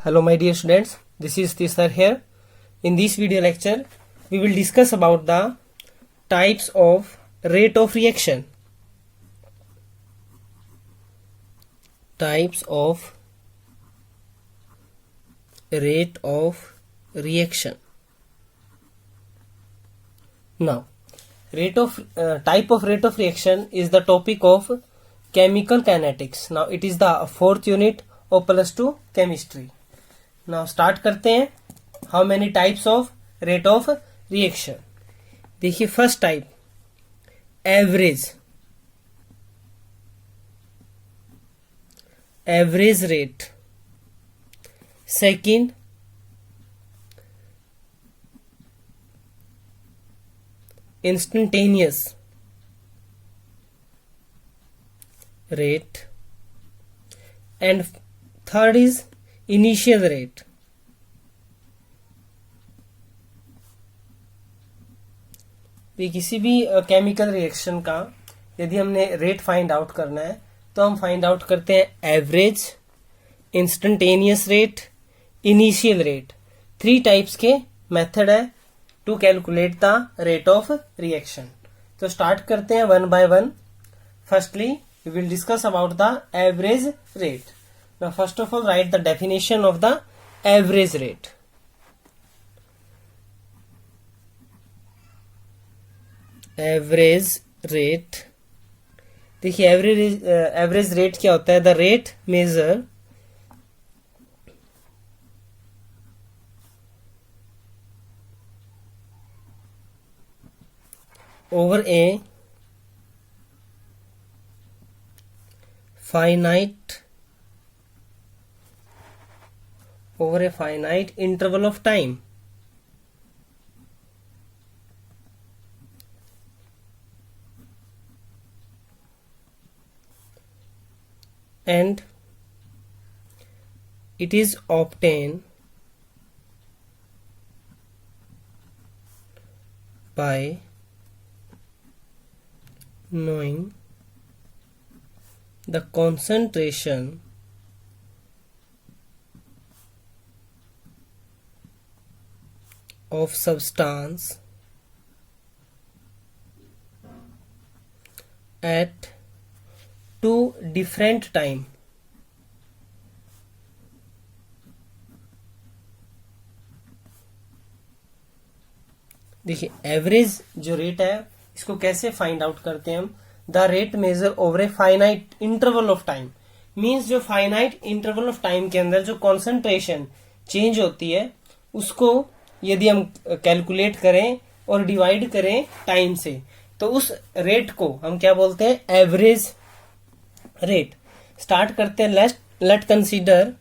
Hello my dear students, this is Tisar here. In this video lecture, we will discuss about the types of rate of reaction. Types of rate of reaction. Now, type of rate of reaction is the topic of chemical kinetics. Now, it is the fourth unit of +2 chemistry. Now start करते हैं. How many types of rate of reaction? देखिए first type average rate. Second instantaneous rate and third is initial rate. किसी भी chemical reaction का यदि हमने rate find out करना है तो हम फाइंड आउट करते हैं average, instantaneous rate, initial rate. 3 types के मेथड है to calculate the rate of reaction. तो स्टार्ट करते हैं one by one. Firstly we will discuss about the average rate. Now first of all write the definition of the average rate. Average rate. देखिए average rate क्या होता है? The rate measure over a finite interval of time. And it is obtained by knowing the concentration of substance at 2 different time. देखिए average जो rate है इसको कैसे find out करते हैं हम? The rate measure over a finite interval of time. Means जो finite interval of time के अंदर जो कॉन्सेंट्रेशन चेंज होती है उसको यदि हम कैलकुलेट करें और डिवाइड करें टाइम से तो उस रेट को हम क्या बोलते हैं? Average rate. स्टार्ट करते हैं. Late consider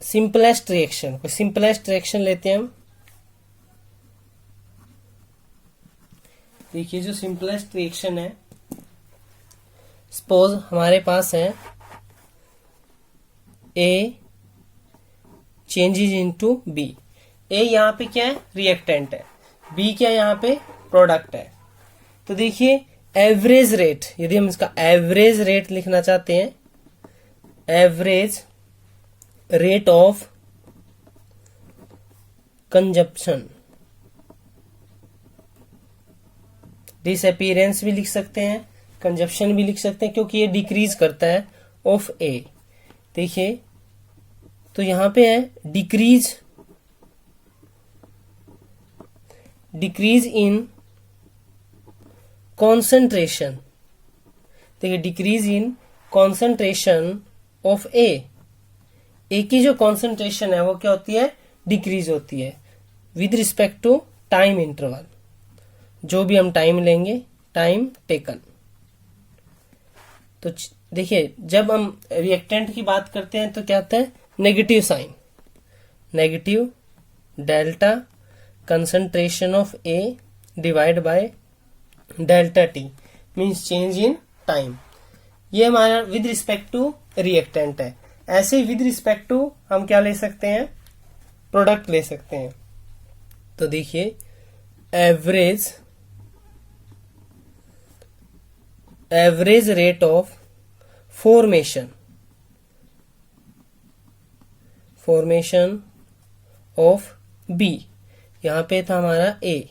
simplest reaction. Simplest reaction लेते हैं हम. देखिए जो सिंपलेस्ट रिएक्शन है, सपोज हमारे पास है ए चेंजेस इनटू बी. ए यहाँ पे क्या है? रिएक्टेंट है. बी क्या यहाँ पे? प्रोडक्ट है. तो देखिए एवरेज रेट, यदि हम इसका एवरेज रेट लिखना चाहते हैं, average rate of consumption, disappearance भी लिख सकते हैं, कंजप्शन भी लिख सकते हैं क्योंकि ये डिक्रीज करता है ऑफ ए. देखिए तो यहां पे है डिक्रीज इन कॉन्सेंट्रेशन. देखिए डिक्रीज इन कॉन्सेंट्रेशन ऑफ ए. ए की जो कॉन्सेंट्रेशन है वो क्या होती है? डिक्रीज होती है with respect to time interval. जो भी हम टाइम लेंगे, टाइम टेकन. तो देखिए जब हम रिएक्टेंट की बात करते हैं तो क्या होता है? Negative sign, negative delta concentration of A divide by delta T means change in time. ये हमारा विद रिस्पेक्ट टू रिएक्टेंट है. ऐसे ही विद रिस्पेक्ट टू हम क्या ले सकते हैं? प्रोडक्ट ले सकते हैं. तो देखिए average average rate of formation of B. यहां पे था हमारा ए,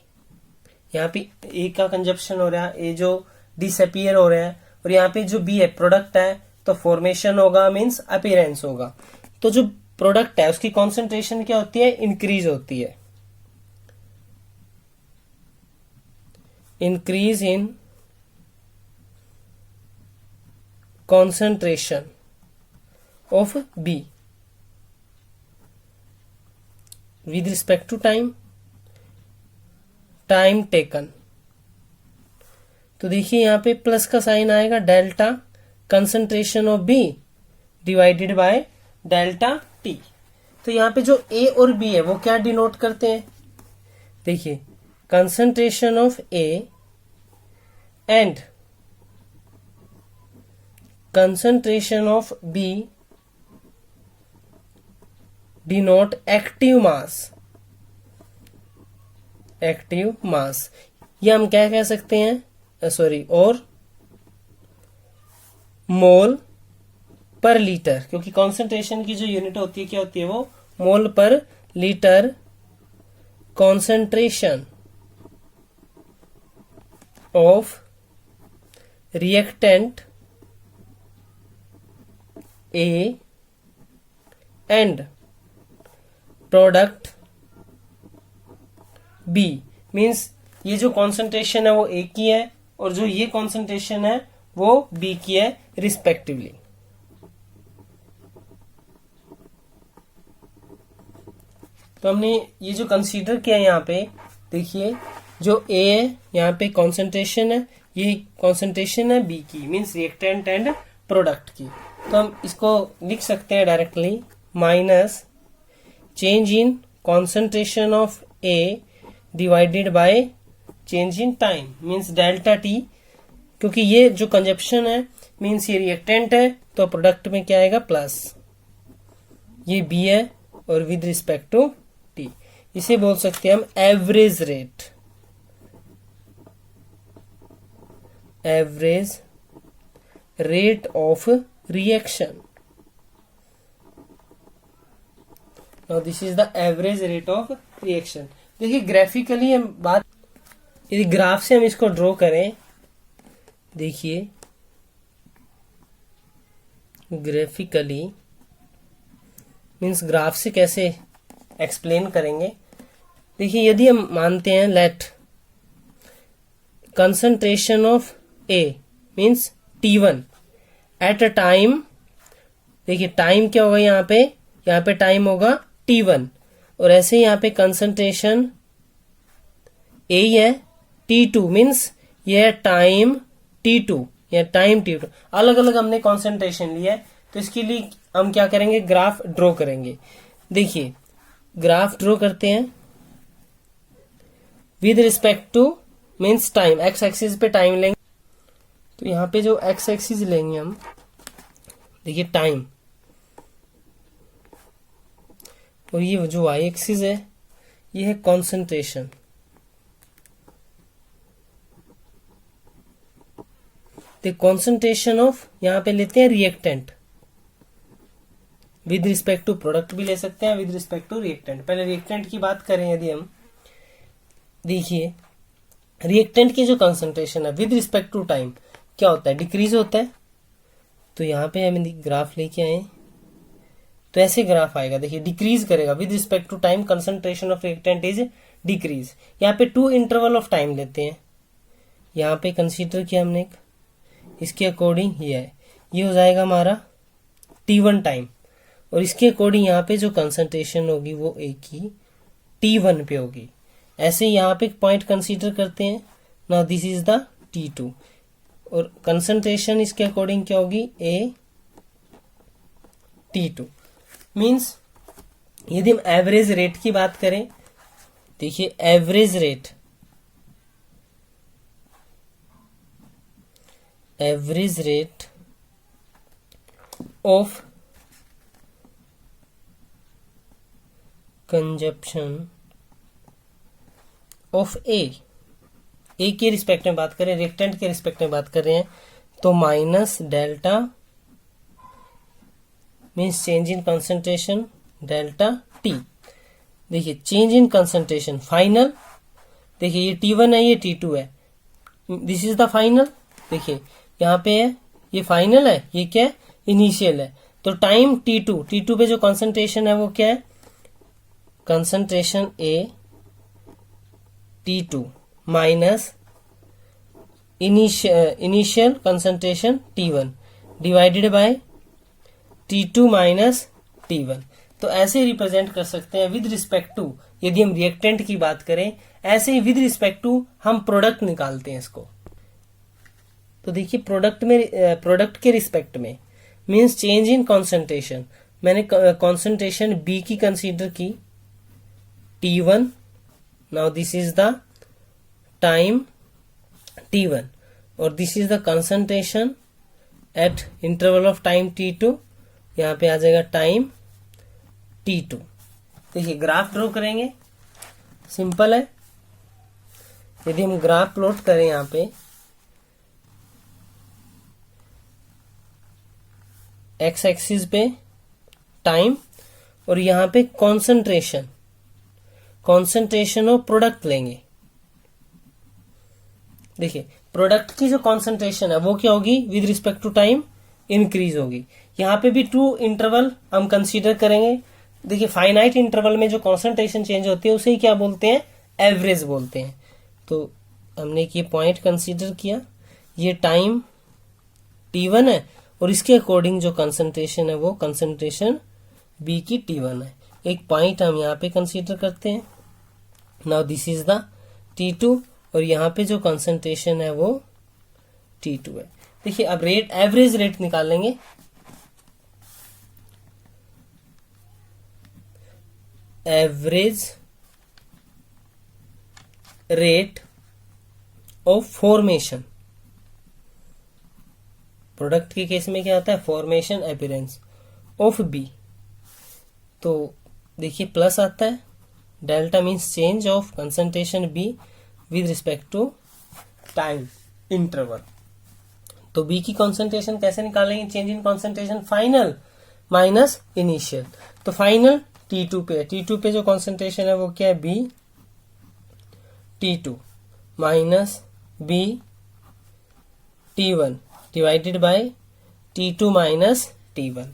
यहाँ पे ए का कंजप्शन हो रहा है, ए जो डिसअपियर हो रहा है, और यहाँ पे जो बी है प्रोडक्ट है, तो फॉर्मेशन होगा मीन्स अपीयरेंस होगा। तो जो प्रोडक्ट है उसकी कॉन्सेंट्रेशन क्या होती है, इंक्रीज होती है। Increase in concentration of B with respect to time taken. तो देखिए यहाँ पे प्लस का साइन आएगा, delta concentration of B divided by delta T. तो यहाँ पे जो ए और बी है वो क्या डिनोट करते हैं, देखिए concentration of A and concentration of B denote active mass. ये हम क्या कह सकते हैं, सॉरी, और मोल पर लीटर, क्योंकि कॉन्सेंट्रेशन की जो यूनिट होती है क्या होती है, वो mole per litre concentration of reactant A and product B. Means ये जो कॉन्सेंट्रेशन है वो ए की है, और जो ये कॉन्सेंट्रेशन है वो बी की है रिस्पेक्टिवली। तो हमने ये जो कंसीडर किया यहाँ पे, देखिए जो ए है यहाँ पे कॉन्सेंट्रेशन है, ये कॉन्सेंट्रेशन है बी की, मीन्स रिएक्टेंट एंड प्रोडक्ट की। तो हम इसको लिख सकते हैं directly, minus change in concentration of A divided by change in time means delta T, क्योंकि ये जो कंजप्शन है मीन्स ये रिएक्टेंट है, तो प्रोडक्ट में क्या आएगा प्लस, ये बी है और विद रिस्पेक्ट टू टी। इसे बोल सकते हैं हम average rate of reaction. Now this is the average rate of reaction. देखिए ग्राफिकली हम बात, यदि ग्राफ से हम इसको ड्रॉ करें, देखिए ग्राफिकली मीन्स ग्राफ से कैसे एक्सप्लेन करेंगे। देखिए यदि हम मानते हैं let concentration of A means T1 at a time, देखिए टाइम क्या होगा यहाँ पे टाइम होगा T1, और ऐसे यहाँ पे कंसंट्रेशन ए है T2 मीन्स ये टाइम T2 या टाइम T2, अलग अलग हमने कंसंट्रेशन लिया है। तो इसके लिए हम क्या करेंगे, ग्राफ ड्रॉ करेंगे। देखिए ग्राफ ड्रॉ करते हैं with respect two means time, x axis पे टाइम लेंगे। तो यहाँ पे जो एक्स एक्सिस लेंगे हम, देखिए टाइम, और ये जो वाई एक्सिस है ये है कॉन्सेंट्रेशन। तो कॉन्सेंट्रेशन ऑफ यहाँ पे लेते हैं reactant, with respect to product भी ले सकते हैं, विद रिस्पेक्ट टू रिएक्टेंट। पहले रिएक्टेंट की बात करें यदि हम, देखिए रिएक्टेंट की जो कॉन्सेंट्रेशन है विद रिस्पेक्ट टू टाइम क्या होता है, डिक्रीज होता है। तो यहाँ पे हम ग्राफ लेके आए, तो ऐसे ग्राफ आएगा, देखिए डिक्रीज करेगा with respect to time, concentration of reactant is decrease. यहाँ पे 2 इंटरवल ऑफ टाइम लेते हैं, यहाँ पे कंसीडर किया हमने एक, इसके अकॉर्डिंग ये है, ये हो जाएगा हमारा T1 टाइम, और इसके अकॉर्डिंग यहाँ पे जो कंसंट्रेशन होगी वो ए की T1 पे होगी। ऐसे यहाँ पे एक पॉइंट कंसीडर करते हैं, now this is the T2, और कंसंट्रेशन इसके अकॉर्डिंग क्या होगी, ए T2 मीन्स यदि हम एवरेज रेट की बात करें, देखिए average rate of consumption of A के रिस्पेक्ट में बात करें, रिएक्टेंट के रिस्पेक्ट में बात कर रहे हैं, तो minus delta means change in concentration delta T. देखिए चेंज इन कंसंट्रेशन फाइनल, देखिए ये T1 है, ये T2 है, दिस इज द फाइनल। देखिए यहाँ पे है, ये फाइनल है, ये क्या है, इनिशियल है। तो टाइम T2 पे जो कंसंट्रेशन है वो क्या है, concentration A T2 minus initial concentration T1 divided by T2 minus T1। तो ऐसे रिप्रेजेंट कर सकते हैं विद रिस्पेक्ट टू, यदि हम रिएक्टेंट की बात करें, ऐसे ही विद रिस्पेक्ट टू हम प्रोडक्ट निकालते हैं इसको। तो देखिए प्रोडक्ट के रिस्पेक्ट में मींस चेंज इन कंसंट्रेशन, मैंने कंसंट्रेशन बी की कंसीडर की T1, now this is the time T1 और this is the concentration eight interval of time T2, यहाँ पे आ जाएगा टाइम T2। देखिए ग्राफ ड्रॉ करेंगे, सिंपल है। यदि हम ग्राफ प्लॉट करें यहाँ पे एक्स एक्सिस पे टाइम और यहाँ पे कॉन्सेंट्रेशन ऑफ प्रोडक्ट लेंगे। देखिए प्रोडक्ट की जो कॉन्सेंट्रेशन है वो क्या होगी, with respect to time increase होगी। यहाँ पे भी 2 इंटरवल हम कंसीडर करेंगे। देखिए फाइनाइट इंटरवल में जो कॉन्सेंट्रेशन चेंज होती है उसे ही क्या बोलते हैं, एवरेज बोलते हैं। तो हमने ये पॉइंट कंसीडर किया, ये टाइम T1 है और इसके अकॉर्डिंग जो कंसंट्रेशन है वो कंसंट्रेशन B की T1 है। एक पॉइंट हम यहाँ पे कंसीडर करते हैं, now this is the T2 और यहाँ पे जो कंसंट्रेशन है वो T2 है। देखिए अब रेट, एवरेज रेट निकालेंगे। Average rate of formation, product के केस में क्या होता है, फॉर्मेशन अपीयरेंस ऑफ बी। तो देखिए प्लस आता है, delta means change of concentration B with respect to time interval. तो बी की कंसंट्रेशन कैसे निकालेंगे, change in concentration final minus initial. तो फाइनल T2 पे, T2 पे जो कंसंट्रेशन है वो क्या है, B T2 minus B T1 divided by T2 minus T1।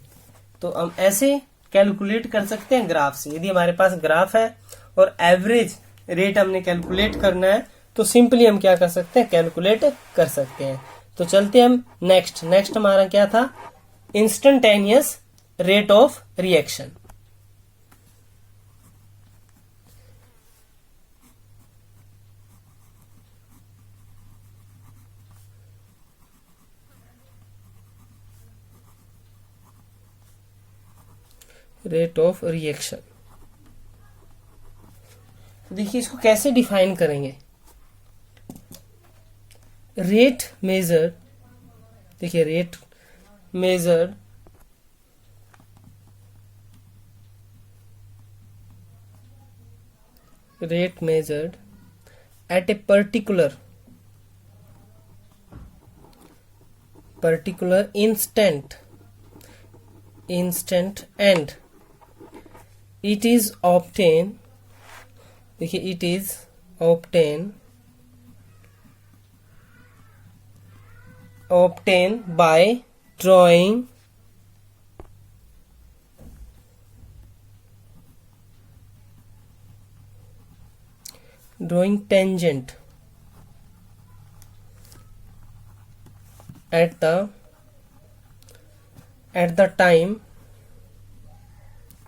तो हम ऐसे कैलकुलेट कर सकते हैं ग्राफ से। यदि हमारे पास ग्राफ है और एवरेज रेट हमने कैलकुलेट करना है तो सिंपली हम क्या कर सकते हैं, कैलकुलेट कर सकते हैं। तो चलते हम नेक्स्ट हमारा क्या था, instantaneous rate of reaction. Rate of reaction, देखिए इसको कैसे डिफाइन करेंगे। रेट मेजर्ड, देखिए rate measured at a particular instant and it is obtained, देखिए it is obtained by drawing tangent at the time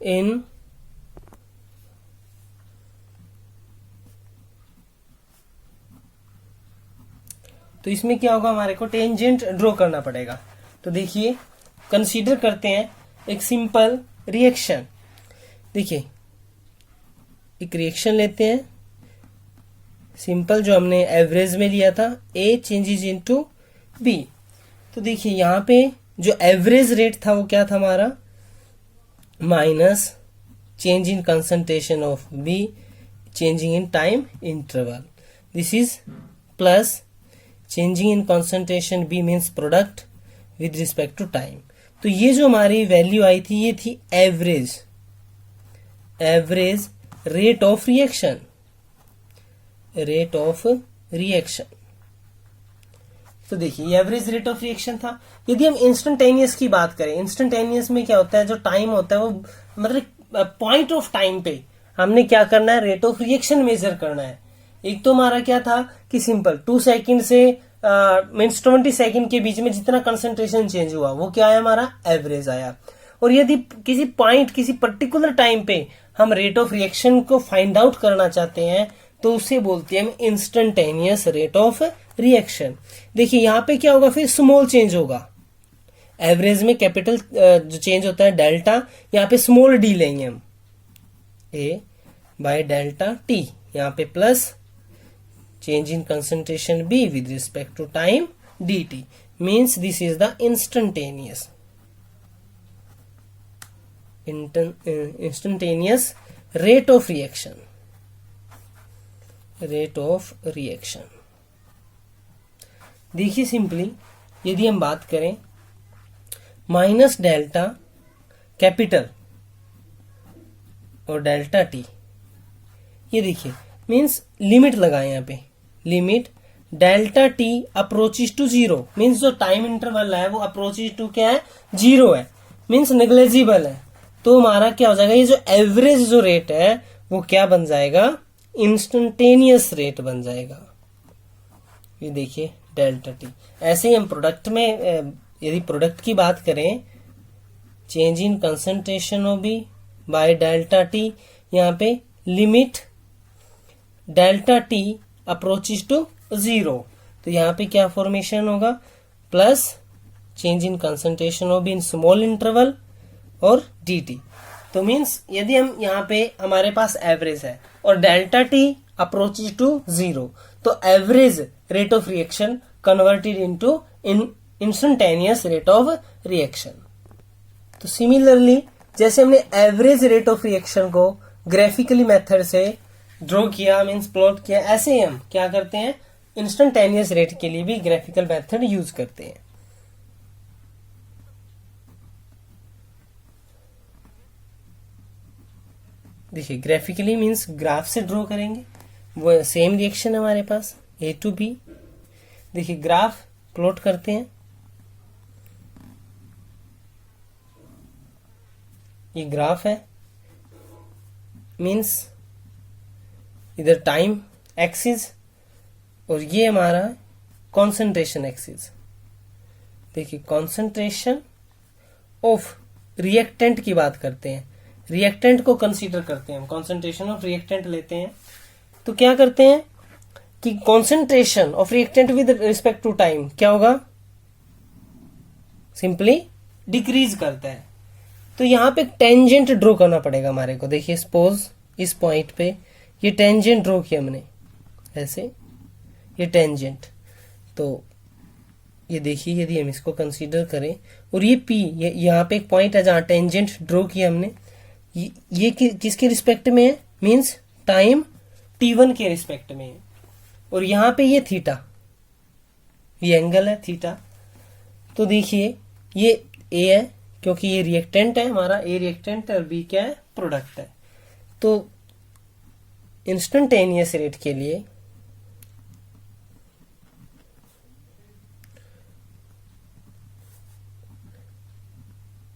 in तो इसमें क्या होगा, हमारे को टेंजेंट ड्रॉ करना पड़ेगा। तो देखिए कंसीडर करते हैं एक सिंपल रिएक्शन। देखिए एक रिएक्शन लेते हैं सिंपल, जो हमने एवरेज में लिया था, A चेंजेस इनटू B। तो देखिए यहाँ पे जो एवरेज रेट था वो क्या था हमारा, minus change in concentration of B changing in time interval, this is plus changing in concentration B means product with respect to time. तो ये जो हमारी वैल्यू आई थी ये थी एवरेज रेट ऑफ रिएक्शन, तो देखिए एवरेज रेट ऑफ रिएक्शन था। यदि हम इंस्टेंटेनियस की बात करें, इंस्टेंटेनियस में क्या होता है, जो टाइम होता है वो मतलब पॉइंट ऑफ टाइम पे हमने क्या करना है, रेट ऑफ रिएक्शन मेजर करना है। एक तो हमारा क्या था कि सिंपल 2 सेकंड से मीन्स 20 सेकंड के बीच में जितना कंसंट्रेशन चेंज हुआ वो क्या है, हमारा एवरेज आया। और यदि किसी पॉइंट किसी पर्टिकुलर टाइम पे हम रेट ऑफ रिएक्शन को फाइंड आउट करना चाहते हैं तो उसे बोलते हैं हम इंस्टेंटेनियस रेट ऑफ रिएक्शन। देखिए यहां पे क्या होगा, फिर स्मॉल चेंज होगा। एवरेज में कैपिटल जो चेंज होता है डेल्टा, यहाँ पे स्मॉल डी लेंगे हम, ए बाय डेल्टा टी, यहाँ पे plus change in concentration B with respect to time dt means this is the instantaneous rate of reaction। देखिए सिंपली यदि हम बात करें माइनस डेल्टा कैपिटल और डेल्टा टी, ये देखिए मीन्स लिमिट लगाए यहाँ पे, limit delta T approaches to zero, means जो टाइम इंटरवल है वो अप्रोचेस टू क्या है, जीरो है, मीन्स नेग्लेजिबल है। तो हमारा क्या हो जाएगा, ये जो एवरेज जो रेट है वो क्या बन जाएगा, इंस्टेंटेनियस रेट बन जाएगा। ये देखिए डेल्टा टी। ऐसे ही हम प्रोडक्ट में यदि प्रोडक्ट की बात करें, change in concentration of B by delta T, यहाँ पे limit delta T approaches to zero, तो यहाँ पे क्या फॉर्मेशन होगा, plus change in concentration of B in small interval और डी टी। तो मीन्स यदि हम यहाँ पे हमारे पास एवरेज है और delta T approaches to zero, तो average rate of reaction converted into instantaneous rate of reaction. तो सिमिलरली जैसे हमने एवरेज रेट ऑफ रिएक्शन को ग्राफिकली मेथड से ड्रॉ किया, मीन्स प्लॉट किया, ऐसे ही हम क्या करते हैं, इंस्टेंटेनियस रेट के लिए भी ग्राफिकल मेथड यूज करते हैं। देखिए ग्राफिकली मीन्स ग्राफ से ड्रॉ करेंगे, वो सेम रिएक्शन है हमारे पास ए टू बी। देखिए ग्राफ प्लॉट करते हैं, ये ग्राफ है, मीन्स इधर टाइम एक्सिस और ये हमारा कॉन्सेंट्रेशन एक्सिस। देखिए कॉन्सेंट्रेशन ऑफ रिएक्टेंट की बात करते हैं, रिएक्टेंट को कंसीडर करते हैं हम, कॉन्सेंट्रेशन ऑफ रिएक्टेंट लेते हैं। तो क्या करते हैं कि concentration of reactant with respect to time क्या होगा, सिंपली डिक्रीज करता है। तो यहां पे टेंजेंट ड्रॉ करना पड़ेगा हमारे को। देखिए सपोज इस पॉइंट पे ये टेंजेंट ड्रॉ किया हमने ऐसे, ये टेंजेंट, तो ये देखिए यदि हम इसको कंसीडर करें और ये पी, ये यहाँ पे एक पॉइंट है जहां टेंजेंट ड्रॉ किया हमने, ये किसके रिस्पेक्ट में है, मींस टाइम t1 के रिस्पेक्ट में है, और यहाँ पे ये थीटा, ये एंगल है थीटा। तो देखिए ये ए है क्योंकि ये रिएक्टेंट है हमारा, ए रिएक्टेंट और बी क्या है, प्रोडक्ट है। तो इंस्टेंटेनियस रेट के लिए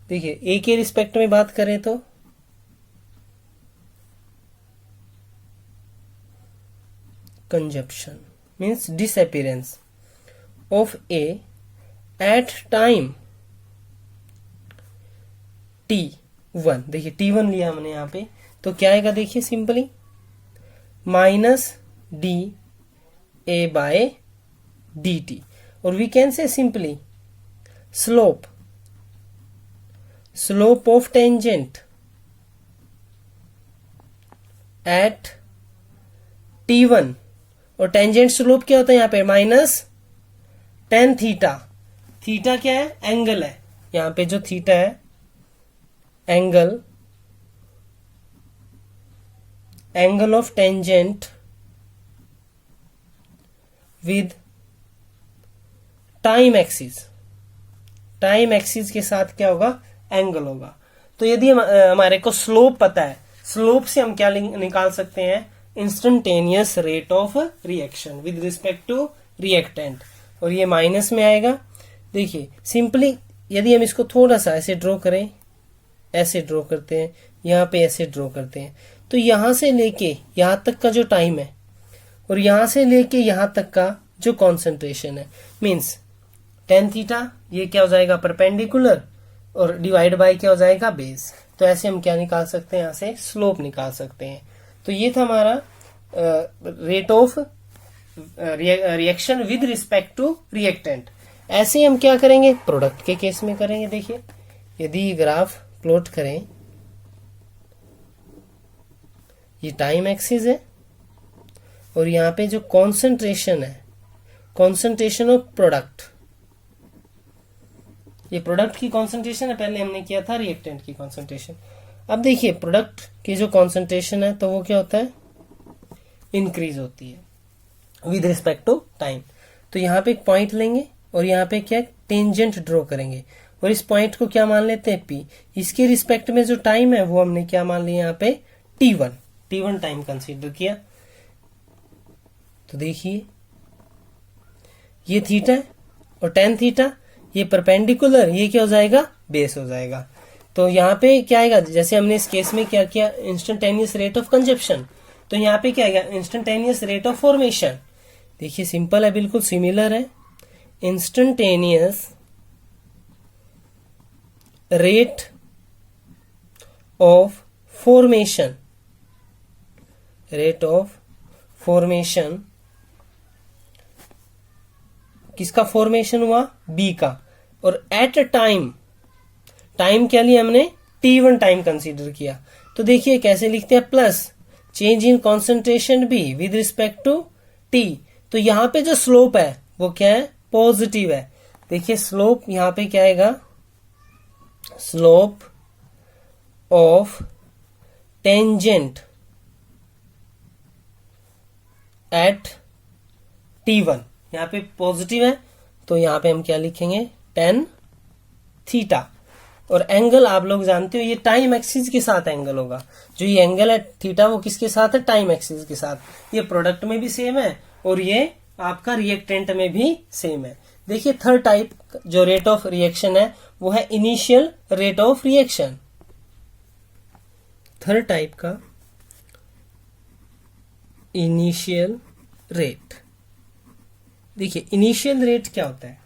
देखिए ए के रिस्पेक्ट में बात करें तो consumption means disappearance of A at time t1। देखिए t1 लिया हमने यहाँ पे, तो क्या आएगा, देखिए simply minus D A by D T, और we can say simply slope of tangent at t1, और टेंजेंट स्लोप क्या होता है यहाँ पे, माइनस टेन थीटा। थीटा क्या है, एंगल है, यहाँ पे जो थीटा है angle of tangent with time axis, time axis के साथ क्या होगा, एंगल होगा। तो यदि हमारे को स्लोप पता है, स्लोप से हम क्या निकाल सकते हैं, instantaneous rate of reaction with respect to reactant, और ये माइनस में आएगा। देखिए सिंपली यदि हम इसको थोड़ा सा ऐसे ड्रॉ करें, ऐसे ड्रॉ करते हैं, यहाँ पे ऐसे ड्रॉ करते हैं, तो यहां से लेके यहां तक का जो टाइम है और यहां से लेके यहां तक का जो कॉन्सेंट्रेशन है, मीन्स टेन थीटा, ये क्या हो जाएगा, परपेंडिकुलर, और डिवाइड बाय क्या हो जाएगा, बेस। तो ऐसे हम क्या निकाल सकते हैं, यहां से स्लोप निकाल सकते हैं। तो ये था हमारा rate of reaction with respect to reactant. ऐसे ही हम क्या करेंगे, प्रोडक्ट के केस में करेंगे। देखिए यदि ग्राफ प्लॉट करें, ये टाइम एक्सिस है और यहाँ पे जो कॉन्सेंट्रेशन है, कॉन्सेंट्रेशन ऑफ प्रोडक्ट, ये प्रोडक्ट की कॉन्सेंट्रेशन है, पहले हमने किया था रिएक्टेंट की कॉन्सेंट्रेशन। अब देखिए प्रोडक्ट की जो कॉन्सेंट्रेशन है तो वो क्या होता है, इंक्रीज होती है विद रिस्पेक्ट टू टाइम। तो यहाँ पे एक पॉइंट लेंगे और यहाँ पे क्या टेंजेंट ड्रॉ करेंगे, और इस पॉइंट को क्या मान लेते हैं, पी। इसके रिस्पेक्ट में जो टाइम है वो हमने क्या मान लिया, यहाँ पे टी वन टाइम कंसीडर किया। तो देखिए ये थीटा है और टेन थीटा, ये परपेंडिकुलर, ये क्या हो जाएगा, बेस हो जाएगा। तो यहाँ पे क्या आएगा, जैसे हमने इस केस में क्या किया, इंस्टेंटेनियस रेट ऑफ कंजप्शन, तो यहाँ पे क्या आएगा, इंस्टेंटेनियस रेट ऑफ फॉर्मेशन। देखिए सिंपल है, बिल्कुल सिमिलर है, instantaneous rate of formation, rate of formation किसका फॉर्मेशन हुआ, बी का, और एट अ टाइम, टाइम क्या लिया हमने, T1 टाइम कंसीडर किया। तो देखिए कैसे लिखते हैं, plus change in concentration B with respect to T. तो यहां पे जो स्लोप है वो क्या है, पॉजिटिव है। देखिए स्लोप यहां पे क्या आएगा, slope of tangent at T1, यहाँ पे पॉजिटिव है, तो यहाँ पे हम क्या लिखेंगे, टेन थीटा। और एंगल आप लोग जानते हो ये टाइम एक्सिस के साथ एंगल होगा, जो ये एंगल है थीटा वो किसके साथ है, टाइम एक्सिस के साथ। ये प्रोडक्ट में भी सेम है और ये आपका रिएक्टेंट में भी सेम है। देखिए थर्ड टाइप जो रेट ऑफ रिएक्शन है वो है initial rate of reaction. Third type का इनिशियल रेट। देखिए इनिशियल रेट क्या होता है,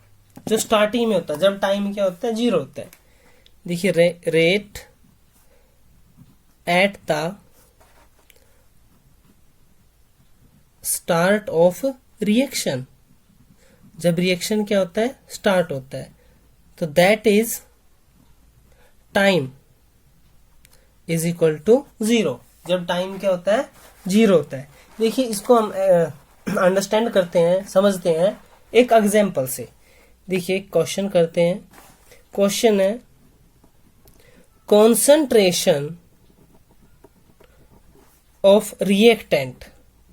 जो स्टार्टिंग में होता है, जब टाइम क्या होता है, जीरो होता है। देखिए rate at the start of reaction, जब रिएक्शन क्या होता है, स्टार्ट होता है, तो that is time is equal to zero, जब टाइम क्या होता है, जीरो होता है। देखिए इसको हम अंडरस्टैंड करते हैं, समझते हैं एक एग्जांपल से। देखिए क्वेश्चन करते हैं, क्वेश्चन है कॉन्सेंट्रेशन ऑफ रिएक्टेंट।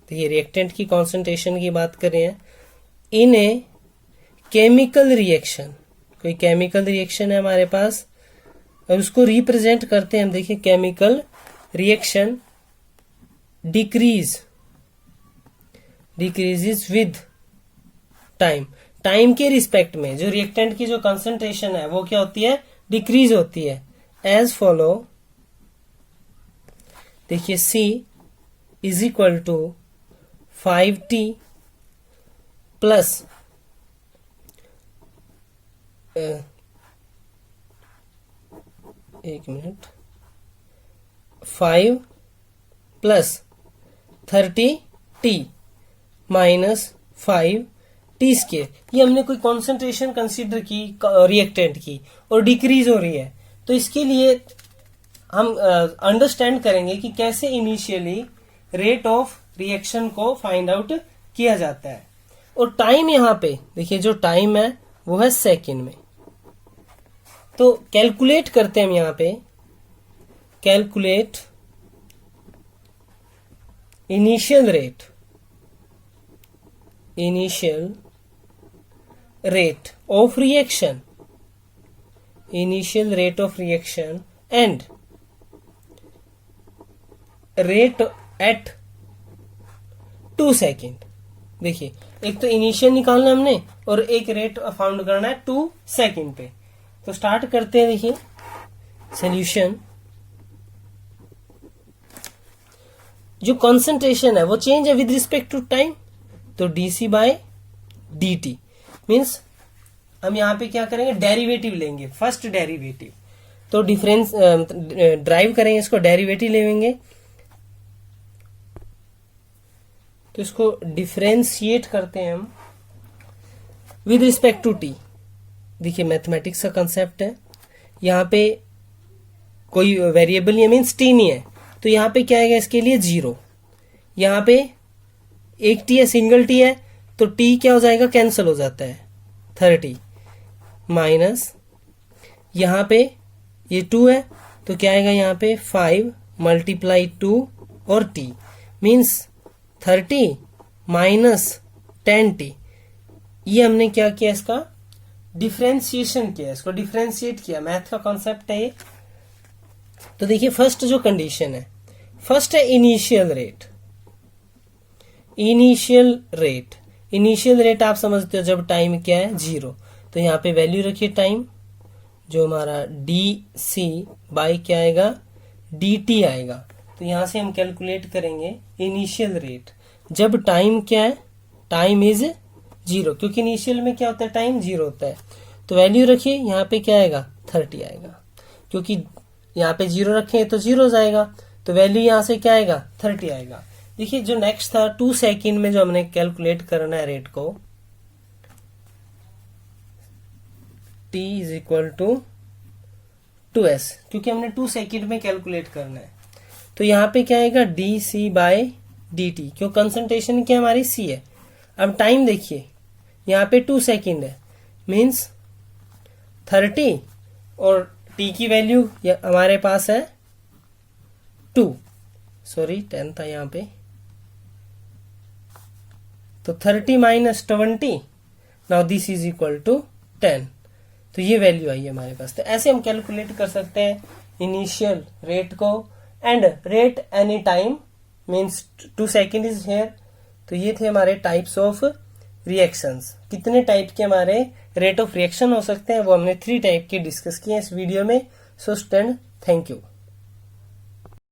देखिए रिएक्टेंट की कॉन्सेंट्रेशन की बात कर रहे हैं इन ए केमिकल रिएक्शन। कोई केमिकल रिएक्शन है हमारे पास, अब उसको रिप्रेजेंट करते हैं हम। देखिए chemical reaction decreases with time, time के रिस्पेक्ट में जो रिएक्टेंट की जो कंसंट्रेशन है वो क्या होती है, डिक्रीज होती है। एज फॉलो, देखिए C is equal to 5T plus एक minute 5 plus 30T minus 5T square. ये हमने कोई कॉन्सेंट्रेशन कंसीडर की रिएक्टेंट की और डिक्रीज हो रही है, तो इसके लिए हम अंडरस्टैंड करेंगे कि कैसे इनिशियली रेट ऑफ रिएक्शन को फाइंड आउट किया जाता है। और टाइम यहाँ पे देखिए जो टाइम है वो है सेकेंड में, तो कैलकुलेट करते हैं हम यहाँ पे, calculate initial rate of reaction, initial rate of reaction and rate at 2 second. देखिए एक तो इनिशियल निकालना हमने और एक रेट फाउंड करना है 2 सेकेंड पे। तो स्टार्ट करते हैं। देखिए सॉल्यूशन, जो कॉन्सेंट्रेशन है वो चेंज है विद रिस्पेक्ट टू टाइम, तो dc बाय dt मीन्स हम यहाँ पे क्या करेंगे, डेरिवेटिव लेंगे, फर्स्ट डेरिवेटिव। तो डिफरेंस ड्राइव करेंगे, इसको डेरिवेटिव लेंगे, तो इसको डिफरेंशिएट करते हैं हम विद रिस्पेक्ट टू टी। देखिए मैथमेटिक्स का कंसेप्ट है, यहाँ पे कोई वेरिएबल नहीं है, मीन्स टी नहीं है, तो यहाँ पे क्या आएगा इसके लिए 0। यहाँ पे एक टी है, सिंगल टी है, तो टी क्या हो जाएगा, कैंसिल हो जाता है, 30 माइनस यहाँ पे ये 2 है, तो क्या आएगा यहाँ पे 5 मल्टीप्लाई 2 और टी मीन्स 30 माइनस 10t। ये हमने क्या किया, इसका डिफरेंशिएशन किया, इसको डिफरेंशिएट किया, मैथ का कॉन्सेप्ट है ये। तो देखिए फर्स्ट जो कंडीशन है, फर्स्ट है initial rate. Initial rate, initial rate आप समझते हो जब टाइम क्या है 0, तो यहाँ पे वैल्यू रखिए टाइम, जो हमारा dc बाई क्या आएगा, dt आएगा। तो यहां से हम कैलकुलेट करेंगे इनिशियल रेट जब टाइम क्या है, टाइम इज 0, क्योंकि इनिशियल में क्या होता है, टाइम 0 होता है। तो वैल्यू रखिए, यहाँ पे क्या आएगा 30 आएगा, क्योंकि यहाँ पे 0 रखें तो 0 जाएगा, तो वैल्यू यहाँ से क्या आएगा 30 आएगा। देखिए जो नेक्स्ट था 2 सेकेंड में जो हमने कैलकुलेट करना है रेट को, t is equal to 2s, क्योंकि हमने 2 सेकेंड में कैलकुलेट करना है। तो यहाँ पे क्या आएगा dc बाय dt, क्यों कंसंट्रेशन क्या हमारी c है। अब टाइम देखिए, यहाँ पे 2 सेकेंड है, मीन्स 30 और t की वैल्यू हमारे पास है 2, सॉरी 10 था यहाँ पे, तो 30 minus 20, now this is equal to 10। तो ये वैल्यू आई है हमारे पास। तो ऐसे हम कैलकुलेट कर सकते हैं इनिशियल रेट को and rate any time means 2 second is here. तो ये थे हमारे टाइप्स ऑफ रिएक्शंस। कितने टाइप के हमारे रेट ऑफ रिएक्शन हो सकते हैं वो हमने 3 टाइप के डिस्कस किए इस वीडियो में। So student, thank you.